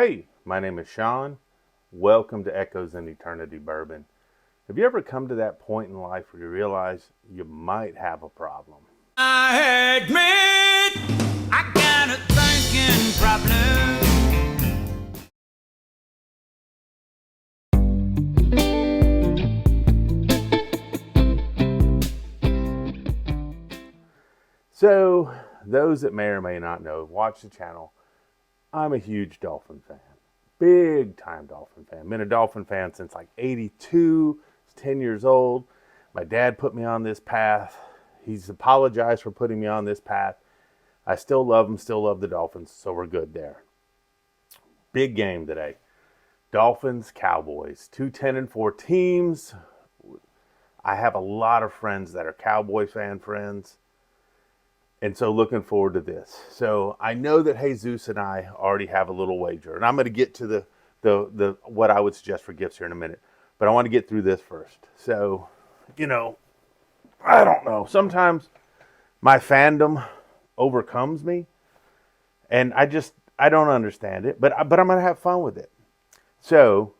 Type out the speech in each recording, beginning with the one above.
Hey, my name is Sean. Welcome to Echoes in Eternity Bourbon. Have you ever come to that point in life where you realize you might have a problem? I admit I got a thinking problem. So, those that may or may not know, watch the channel. I'm a huge Dolphin fan. Big time Dolphin fan. Been a Dolphin fan since like 82. I was 10 years old. My dad put me on this path. He's apologized for putting me on this path. I still love him, still love the Dolphins, so we're good there. Big game today. Dolphins, Cowboys, 2-10-4 teams. I have a lot of friends that are Cowboy fan friends. And so looking forward to this. So I know that Jesus and I already have a little wager. And I'm going to get to the what I would suggest for gifts here in a minute. But I want to get through this first. So, I don't know. Sometimes my fandom overcomes me. And I don't understand it. But I'm going to have fun with it. So,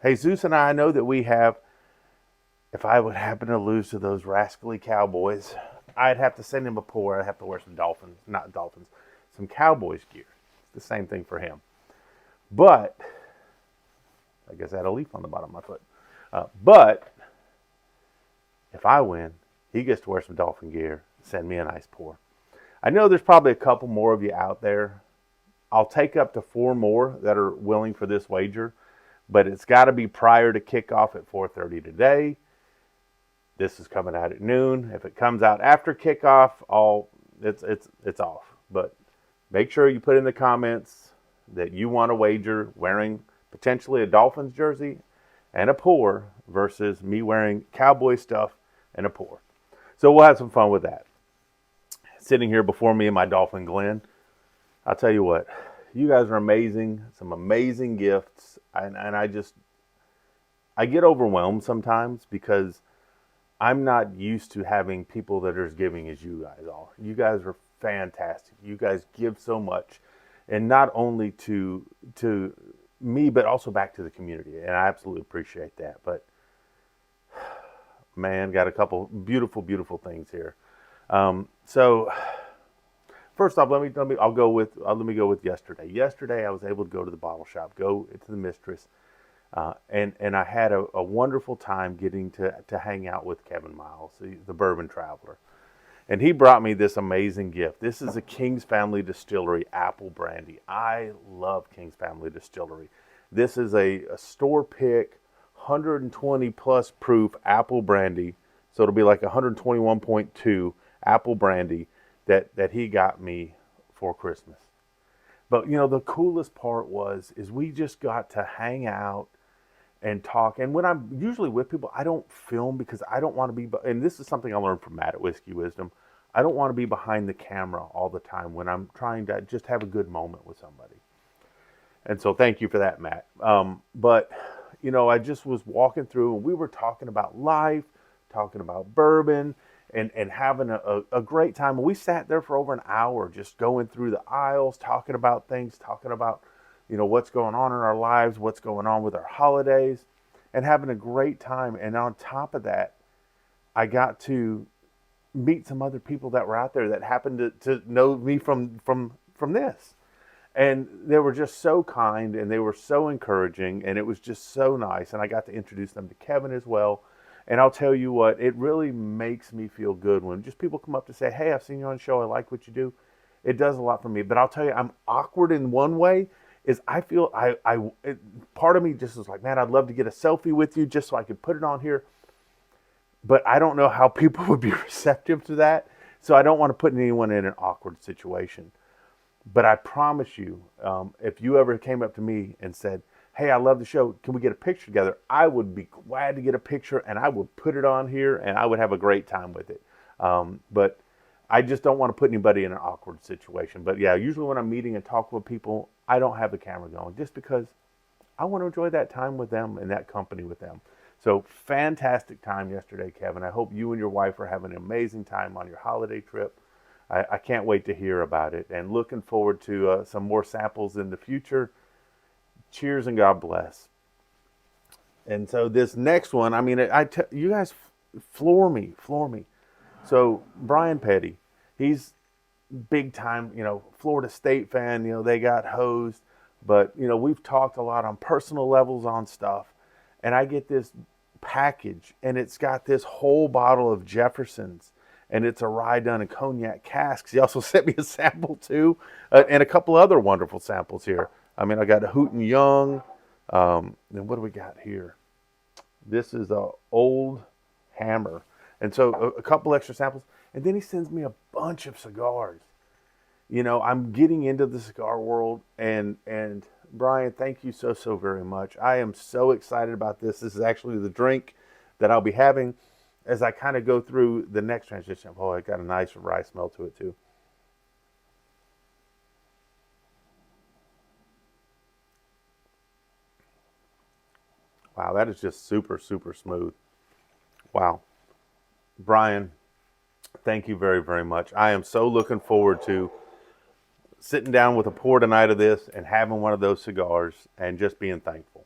Jesus and I know that we have, if I would happen to lose to those rascally Cowboys, I'd have to send him a pour. I'd have to wear some Cowboys gear. It's the same thing for him. But, I guess I had a leaf on the bottom of my foot. But, if I win, he gets to wear some Dolphin gear, send me a nice pour. I know there's probably a couple more of you out there. I'll take up to 4 more that are willing for this wager, but it's got to be prior to kickoff at 4:30 today. This is coming out at noon. If it comes out after kickoff, it's off. But make sure you put in the comments that you want to wager wearing potentially a Dolphins jersey and a pour versus me wearing Cowboy stuff and a pour. So we'll have some fun with that. Sitting here before me in my Dolphin Glen, I'll tell you what, you guys are amazing. Some amazing gifts, and I get overwhelmed sometimes because I'm not used to having people that are as giving as you guys are. You guys are fantastic. You guys give so much, and not only to me, but also back to the community. And I absolutely appreciate that. But man, got a couple beautiful, beautiful things here. So first off, let me go with yesterday. Yesterday, I was able to go to the bottle shop, go to the Mistress. And I had a wonderful time getting to hang out with Kevin Miles, the bourbon traveler. And he brought me this amazing gift. This is a King's Family Distillery apple brandy. I love King's Family Distillery. This is a store pick, 120 plus proof apple brandy. So it'll be like 121.2 apple brandy that he got me for Christmas. But the coolest part is we just got to hang out and talk. And when I'm usually with people, I don't film because I don't want to be, and this is something I learned from Matt at Whiskey Wisdom. I don't want to be behind the camera all the time when I'm trying to just have a good moment with somebody. And so thank you for that, Matt. But, I just was walking through and we were talking about life, talking about bourbon, and having a great time. And we sat there for over an hour just going through the aisles, talking about things, talking about what's going on in our lives, what's going on with our holidays, and having a great time. And on top of that, I got to meet some other people that were out there that happened to know me from this. And they were just so kind and they were so encouraging, and it was just so nice. And I got to introduce them to Kevin as well. And I'll tell you what, it really makes me feel good when just people come up to say, hey, I've seen you on the show, I like what you do. It does a lot for me. But I'll tell you, I'm awkward in one way, is I feel part of me just is like, man, I'd love to get a selfie with you just so I could put it on here. But I don't know how people would be receptive to that. So I don't want to put anyone in an awkward situation. But I promise you, if you ever came up to me and said, hey, I love the show, can we get a picture together? I would be glad to get a picture, and I would put it on here, and I would have a great time with it. But I just don't want to put anybody in an awkward situation. But yeah, usually when I'm meeting and talking with people, I don't have the camera going just because I want to enjoy that time with them and that company with them. So fantastic time yesterday, Kevin. I hope you and your wife are having an amazing time on your holiday trip. I can't wait to hear about it, and looking forward to some more samples in the future. cheers and God bless. And so this next one, I mean, you guys floor me, floor me. So Brian Petty, he's big time, Florida State fan. They got hosed, but we've talked a lot on personal levels on stuff, and I get this package, and it's got this whole bottle of Jefferson's, and it's a rye done in cognac casks. He also sent me a sample too, and a couple other wonderful samples here. I mean, I got a Hoot and Young. And what do we got here? This is a Old Hammer. And so a couple extra samples. And then he sends me a bunch of cigars. I'm getting into the cigar world. And Brian, thank you so, so very much. I am so excited about this. This is actually the drink that I'll be having as I kind of go through the next transition. Oh, it got a nice rye smell to it too. Wow, that is just super, super smooth. Wow. Brian, thank you very, very much. I am so looking forward to sitting down with a pour tonight of this and having one of those cigars and just being thankful.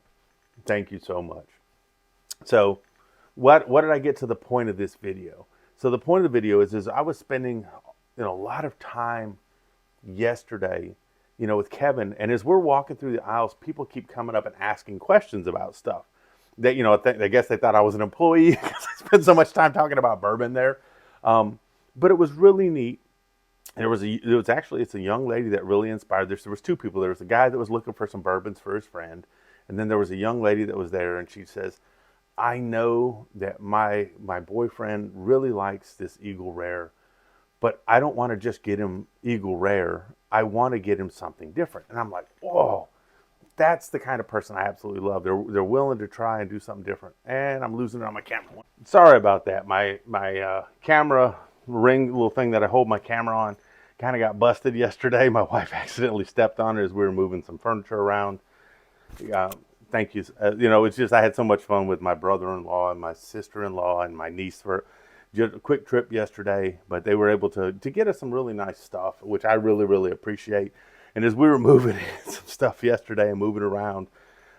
Thank you so much. So what did I get to the point of this video? So the point of the video is I was spending a lot of time yesterday, with Kevin. And as we're walking through the aisles, people keep coming up and asking questions about stuff. That I guess they thought I was an employee because I spent so much time talking about bourbon there. But it was really neat. And it's a young lady that really inspired this. There was two people. There was a guy that was looking for some bourbons for his friend, and then there was a young lady that was there, and she says, "I know that my boyfriend really likes this Eagle Rare, but I don't want to just get him Eagle Rare. I want to get him something different." And I'm like, "Whoa." That's the kind of person I absolutely love. They're willing to try and do something different. And I'm losing it on my camera. Sorry about that. My camera ring, little thing that I hold my camera on, kind of got busted yesterday. My wife accidentally stepped on it as we were moving some furniture around. Thank you. It's just I had so much fun with my brother-in-law and my sister-in-law and my niece for just a quick trip yesterday. But they were able to get us some really nice stuff, which I really, really appreciate. And as we were moving some stuff yesterday and moving around,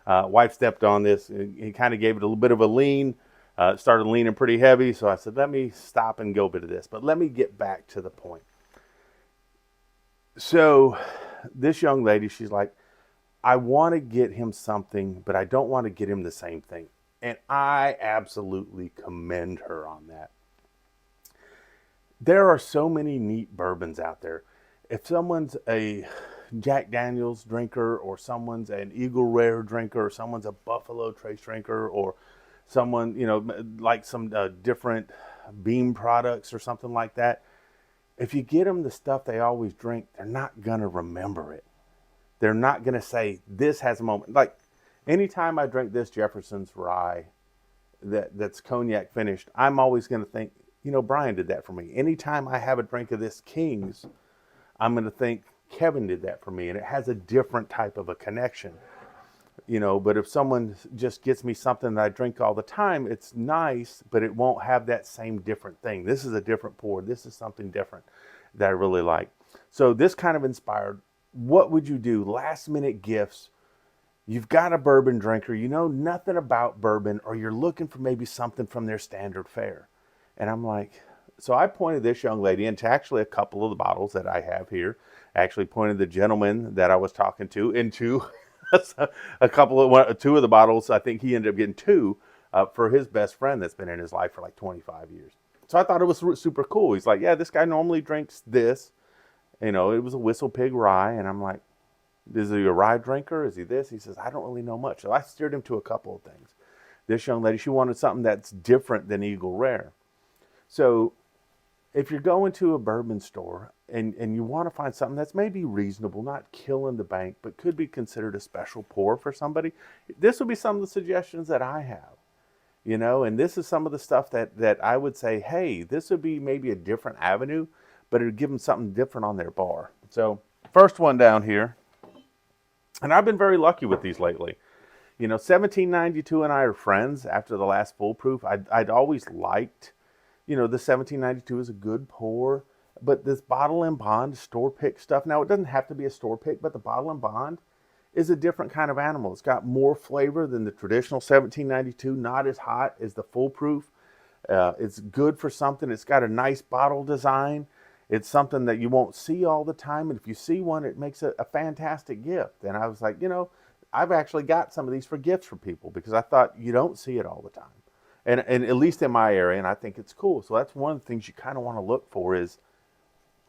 wife stepped on this. He kind of gave it a little bit of a lean, started leaning pretty heavy. So I said, let me stop and go a bit of this. But let me get back to the point. So this young lady, she's like, I want to get him something, but I don't want to get him the same thing. And I absolutely commend her on that. There are so many neat bourbons out there. If someone's a Jack Daniels drinker, or someone's an Eagle Rare drinker, or someone's a Buffalo Trace drinker, or someone, like some different Beam products or something like that, if you get them the stuff they always drink, they're not going to remember it. They're not going to say, this has a moment. Like, anytime I drink this Jefferson's rye that's cognac finished, I'm always going to think, Brian did that for me. Anytime I have a drink of this King's, I'm going to think Kevin did that for me, and it has a different type of a connection, but if someone just gets me something that I drink all the time, it's nice, but it won't have that same different thing. This is a different pour. This is something different that I really like. So this kind of inspired, what would you do? Last minute gifts. You've got a bourbon drinker, you know nothing about bourbon, or you're looking for maybe something from their standard fare. And I'm like, so I pointed this young lady into actually a couple of the bottles that I have here. I actually pointed the gentleman that I was talking to into two of the bottles. I think he ended up getting two for his best friend that's been in his life for like 25 years. So I thought it was super cool. He's like, yeah, this guy normally drinks this. It was a Whistle Pig rye. And I'm like, is he a rye drinker? Is he this? He says, I don't really know much. So I steered him to a couple of things. This young lady, she wanted something that's different than Eagle Rare. So if you're going to a bourbon store and you want to find something that's maybe reasonable, not killing the bank, but could be considered a special pour for somebody, this would be some of the suggestions that I have, and this is some of the stuff that I would say, hey, this would be maybe a different avenue, but it would give them something different on their bar. So first one down here, and I've been very lucky with these lately. 1792 and I are friends after the last Foolproof. I'd always liked, the 1792 is a good pour, but this Bottle and Bond store pick stuff, now it doesn't have to be a store pick, but the Bottle and Bond is a different kind of animal. It's got more flavor than the traditional 1792, not as hot as the foolproof. It's good for something. It's got a nice bottle design. It's something that you won't see all the time. And if you see one, it makes a fantastic gift. And I was like, I've actually got some of these for gifts for people because I thought you don't see it all the time. And at least in my area, and I think it's cool. So that's one of the things you kind of want to look for is,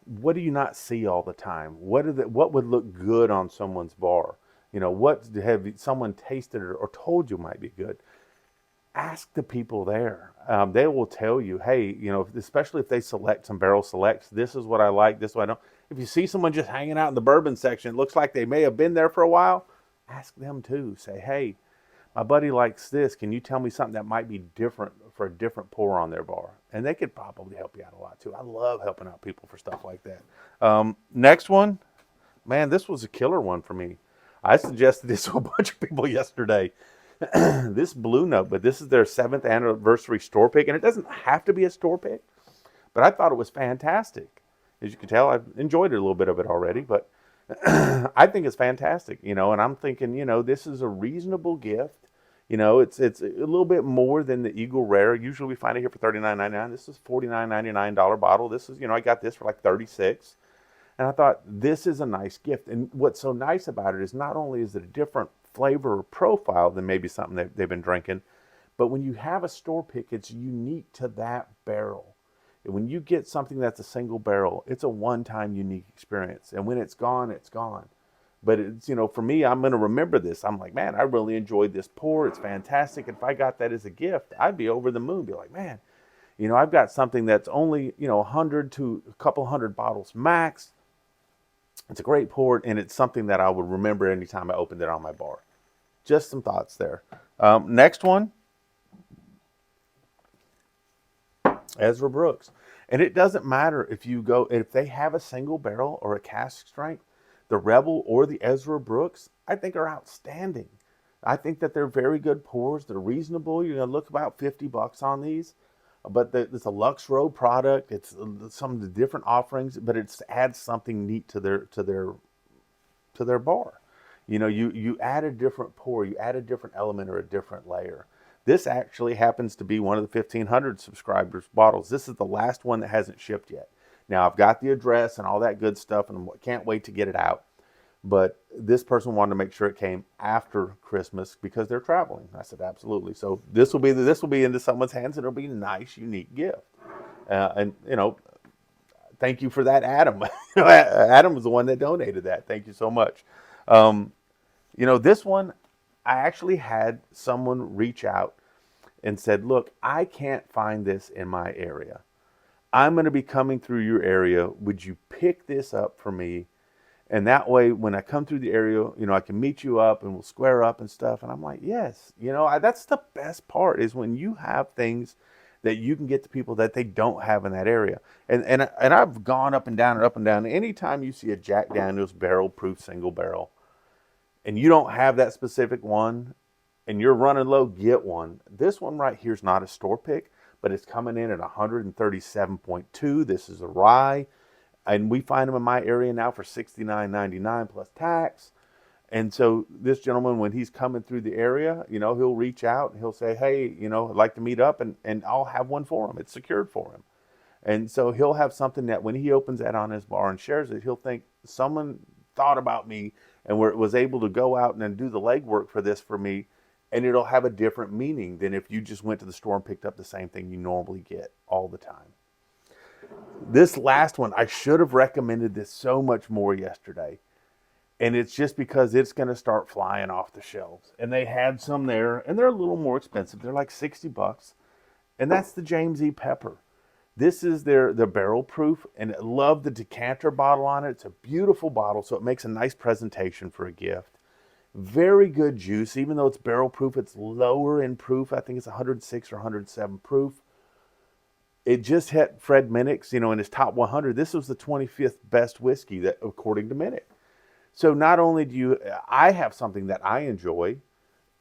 what do you not see all the time? What would look good on someone's bar? What have someone tasted or told you might be good? Ask the people there. They will tell you, hey, especially if they select some barrel selects, this is what I like, this is what I don't. If you see someone just hanging out in the bourbon section, it looks like they may have been there for a while, ask them too. Say, hey, my buddy likes this. Can you tell me something that might be different for a different pour on their bar? And they could probably help you out a lot too. I love helping out people for stuff like that. Next one, man, this was a killer one for me. I suggested this to a bunch of people yesterday. This Blue Note, but this is their 7th anniversary store pick, and it doesn't have to be a store pick, but I thought it was fantastic. As you can tell, I've enjoyed a little bit of it already, but I think it's fantastic, and I'm thinking, this is a reasonable gift. It's a little bit more than the Eagle Rare. Usually we find it here for $39.99. This is $49.99 bottle. This is, I got this for like $36. And I thought, this is a nice gift. And what's so nice about it is not only is it a different flavor or profile than maybe something they've been drinking, but when you have a store pick, it's unique to that barrel. And when you get something that's a single barrel, it's a one-time unique experience. And when it's gone, it's gone. But it's, for me, I'm going to remember this. I'm like, man, I really enjoyed this pour. It's fantastic. If I got that as a gift, I'd be over the moon. Be like, man, I've got something that's only, 100 to a couple hundred bottles max. It's a great pour, and it's something that I would remember anytime I opened it on my bar. Just some thoughts there. Next one, Ezra Brooks. And it doesn't matter if they have a single barrel or a cask strength, the Rebel or the Ezra Brooks, I think are outstanding. I think that they're very good pours. They're reasonable. You're going to look about $50 on these. But it's a Lux Row product. It's some of the different offerings, but it adds something neat to their bar. You add a different pour, you add a different element or a different layer. This actually happens to be one of the 1,500 subscribers bottles. This is the last one that hasn't shipped yet. Now I've got the address and all that good stuff, and can't wait to get it out. But this person wanted to make sure it came after Christmas because they're traveling. I said, absolutely. So this will be into someone's hands, and it'll be a nice, unique gift. And thank you for that, Adam. Adam was the one that donated that. Thank you so much. This one, I actually had someone reach out and said, look, I can't find this in my area. I'm going to be coming through your area. Would you pick this up for me? And that way, when I come through the area, I can meet you up and we'll square up and stuff. And I'm like, yes, that's the best part is when you have things that you can get to people that they don't have in that area. And I've gone up and down and up and down. Anytime you see a Jack Daniel's barrel proof single barrel and you don't have that specific one and you're running low, get one. This one right here is not a store pick, but it's coming in at 137.2. This is a rye. And we find them in my area now for $69.99 plus tax. And so this gentleman, when he's coming through the area, he'll reach out and he'll say, hey, I'd like to meet up, and I'll have one for him. It's secured for him. And so he'll have something that when he opens that on his bar and shares it, he'll think someone thought about me and was able to go out and do the legwork for this for me. And it'll have a different meaning than if you just went to the store and picked up the same thing you normally get all the time. This last one, I should have recommended this so much more yesterday. And it's just because it's going to start flying off the shelves. And they had some there, and they're a little more expensive. They're like $60. And that's the James E. Pepper. This is their barrel proof, and I love the decanter bottle on it. It's a beautiful bottle, so it makes a nice presentation for a gift. Very good juice. Even though it's barrel proof, it's lower in proof. I think it's 106 or 107 proof. It just hit Fred Minnick's, in his top 100. This was the 25th best whiskey, that, according to Minnick. So not only do I have something that I enjoy,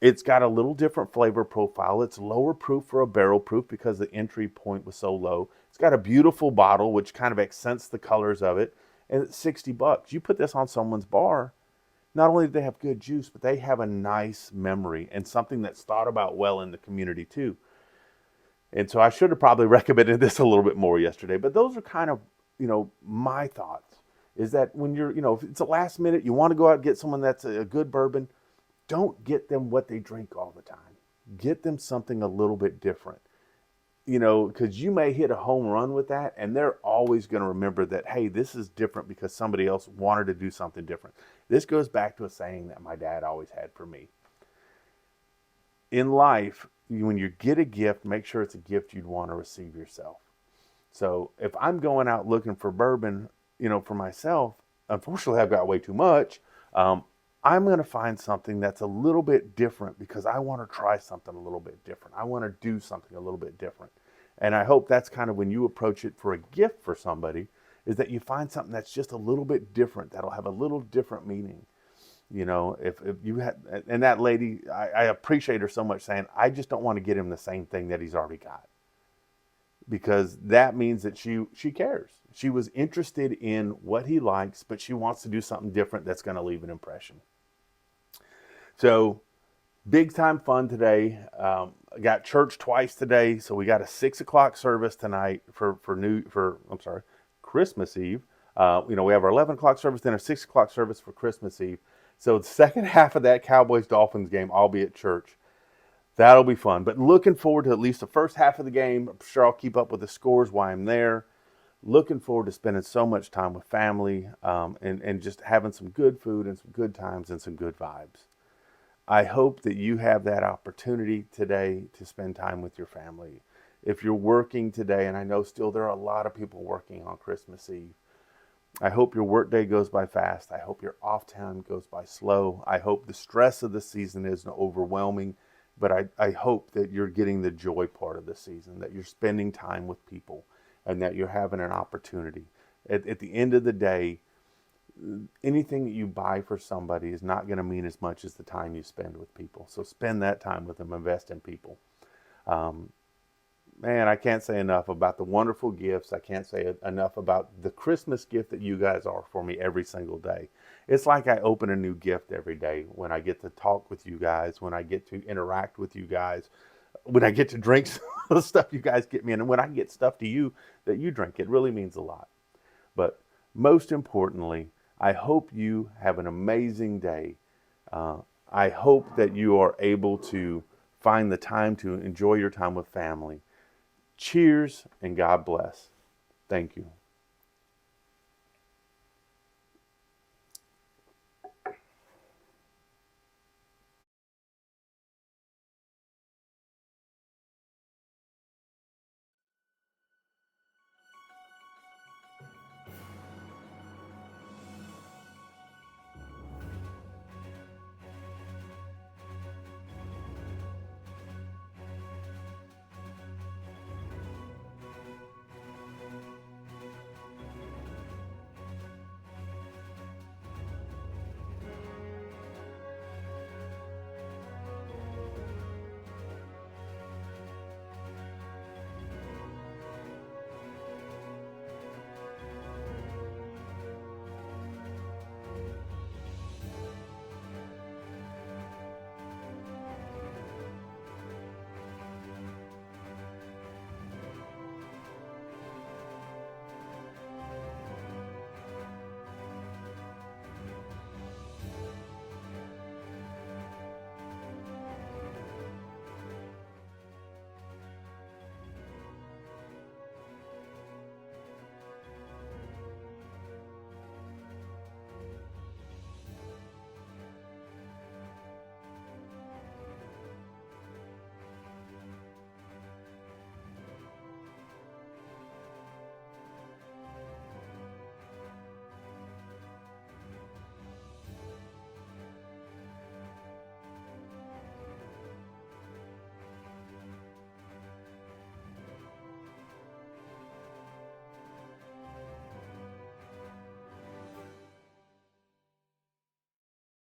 it's got a little different flavor profile. It's lower proof for a barrel proof because the entry point was so low. It's got a beautiful bottle, which kind of accents the colors of it. And it's $60. You put this on someone's bar, not only do they have good juice, but they have a nice memory and something that's thought about well in the community too. And so I should have probably recommended this a little bit more yesterday, but those are kind of, my thoughts is that when you're, if it's a last minute, you want to go out and get someone that's a good bourbon, don't get them what they drink all the time. Get them something a little bit different, because you may hit a home run with that, and they're always going to remember that, hey, this is different because somebody else wanted to do something different. This goes back to a saying that my dad always had for me. In life, when you get a gift, make sure it's a gift you'd want to receive yourself. So if I'm going out looking for bourbon, for myself, unfortunately, I've got way too much. I'm going to find something that's a little bit different because I want to try something a little bit different. I want to do something a little bit different. And I hope that's kind of when you approach it for a gift for somebody, is that you find something that's just a little bit different, that'll have a little different meaning. If you had, and that lady, I appreciate her so much saying, I just don't want to get him the same thing that he's already got. Because that means that she cares. She was interested in what he likes, but she wants to do something different that's going to leave an impression. So big time fun today. Got church twice today. So we got a 6:00 service tonight for Christmas Eve. We have our 11 o'clock service, then our 6:00 service for Christmas Eve. So the second half of that Cowboys-Dolphins game, I'll be at church. That'll be fun. But looking forward to at least the first half of the game. I'm sure I'll keep up with the scores while I'm there. Looking forward to spending so much time with family, and just having some good food and some good times and some good vibes. I hope that you have that opportunity today to spend time with your family. If you're working today, and I know still there are a lot of people working on Christmas Eve, I hope your workday goes by fast. I hope your off time goes by slow. I hope the stress of the season isn't overwhelming, but I hope that you're getting the joy part of the season, that you're spending time with people, and that you're having an opportunity. At the end of the day, anything that you buy for somebody is not going to mean as much as the time you spend with people. So spend that time with them, invest in people. Man, I can't say enough about the wonderful gifts. I can't say enough about the Christmas gift that you guys are for me every single day. It's like I open a new gift every day when I get to talk with you guys, when I get to interact with you guys, when I get to drink some of the stuff you guys get me, and when I get stuff to you that you drink. It really means a lot. But most importantly, I hope you have an amazing day. I hope that you are able to find the time to enjoy your time with family. Cheers and God bless. Thank you.